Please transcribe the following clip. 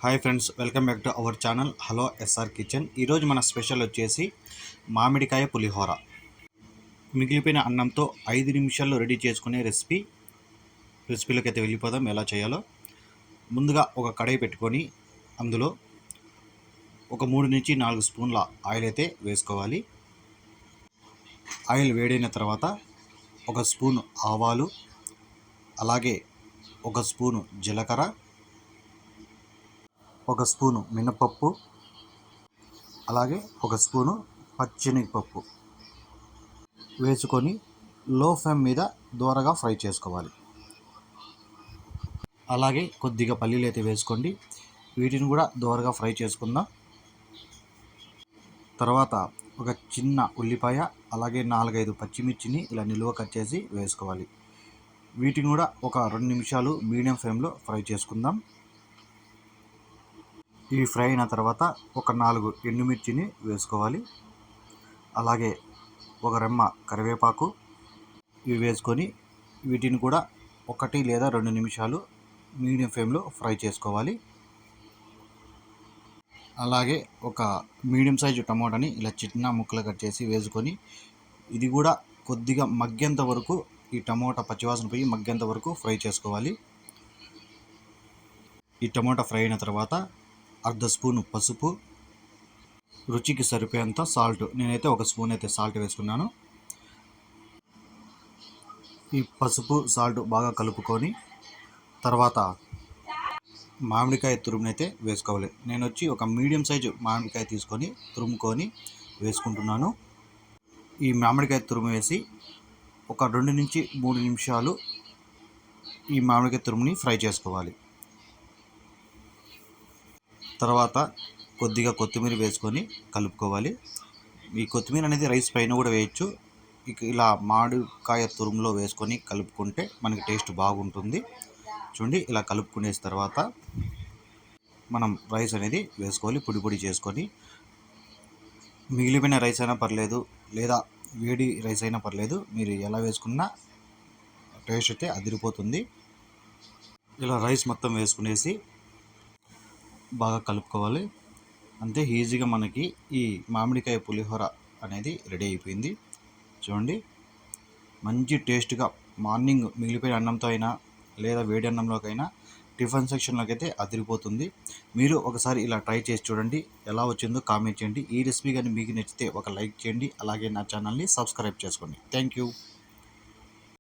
Hi friends, welcome back to our channel hello SR kitchen. ఈరోజు మన special వచ్చేసి మామిడికాయ పులిహోర. మిగిలిపోయిన అన్నంతో 5 నిమిషాల్లో రెడీ చేసుకునే రెసిపీలోకి అయితే వెళ్ళిపోదాం. ఎలా చేయాలో ముందుగా ఒక కడాయి పెట్టుకొని అందులో ఒక 3 నుంచి 4 స్పూన్ల ఆయిల్ అయితే వేసుకోవాలి. ఆయిల్ వేడైన తర్వాత ఒక స్పూను ఆవాలు, అలాగే ఒక స్పూను జీలకర్ర, ఒక స్పూను మినపప్పు, అలాగే ఒక స్పూను పచ్చెనగపప్పు వేసుకొని లో ఫ్లేమ్ మీద దోరగా ఫ్రై చేసుకోవాలి. అలాగే కొద్దిగా పల్లీలు అయితే వేసుకోండి, వీటిని కూడా దోరగా ఫ్రై చేసుకుందాం. తర్వాత ఒక చిన్న ఉల్లిపాయ, అలాగే 4-5 పచ్చిమిర్చిని ఇలా నిలువ కట్ చేసి వేసుకోవాలి. వీటిని కూడా ఒక 2 నిమిషాలు మీడియం ఫ్లేమ్లో ఫ్రై చేసుకుందాం. ఇవి ఫ్రై అయిన తర్వాత ఒక 4 ఎండుమిర్చిని వేసుకోవాలి. అలాగే ఒక రెమ్మ కరివేపాకు ఇవి వేసుకొని వీటిని కూడా 1 లేదా 2 నిమిషాలు మీడియం ఫ్లేమ్లో ఫ్రై చేసుకోవాలి. అలాగే ఒక మీడియం సైజు టమాటాని ఇలా చిన్న ముక్కలు కట్ చేసి వేసుకొని ఇది కూడా కొద్దిగా మగ్గేంత వరకు, ఈ టమాటా పచ్చివాసన పోయి మగ్గేంత వరకు ఫ్రై చేసుకోవాలి. ఈ టమాటా ఫ్రై అయిన తర్వాత 1/2 స్పూను పసుపు, రుచికి సరిపోయేంత సాల్ట్, నేనైతే 1 స్పూన్ అయితే సాల్ట్ వేసుకున్నాను. ఈ పసుపు సాల్ట్ బాగా కలుపుకొని తర్వాత మామిడికాయ తురుమునైతే వేసుకోవాలి. నేను వచ్చి ఒక మీడియం సైజు మామిడికాయ తీసుకొని తురుముకొని వేసుకుంటున్నాను. ఈ మామిడికాయ తురుము వేసి ఒక 2 నుంచి 3 నిమిషాలు ఈ మామిడికాయ తురుముని ఫ్రై చేసుకోవాలి. తర్వాత కొద్దిగా కొత్తిమీర వేసుకొని కలుపుకోవాలి. ఈ కొత్తిమీర అనేది రైస్ పైన కూడా వేయచ్చు. ఇలా మామిడికాయ తురుములో వేసుకొని కలుపుకుంటే మనకి టేస్ట్ బాగుంటుంది. చూడండి, ఇలా కలుపుకునేసిన తర్వాత మనం రైస్ అనేది వేసుకోవాలి. పొడి పొడి చేసుకొని, మిగిలిపోయిన రైస్ అయినా పర్లేదు, లేదా వేడి రైస్ అయినా పర్లేదు, మీరు ఎలా వేసుకున్నా టేస్ట్ అయితే అదిరిపోతుంది. ఇలా రైస్ మొత్తం వేసుకునేసి బాగా కలుపుకోవాలి. అంతే, ఈజీగా మనకి ఈ మామిడికాయ పులిహోర అనేది రెడీ అయిపోయింది. చూడండి, మంచి టేస్ట్గా మార్నింగ్ మిగిలిపోయిన అన్నంతో అయినా లేదా వేడి అన్నంలోకైనా టిఫిన్ సెక్షన్లోకి అయితే అదిరిపోతుంది. మీరు ఒకసారి ఇలా ట్రై చేసి చూడండి, ఎలా వచ్చిందో కామెంట్ చేయండి. ఈ రెసిపీ కానీ మీకు నచ్చితే ఒక లైక్ చేయండి, అలాగే నా ఛానల్ని సబ్స్క్రైబ్ చేసుకోండి. Thank you.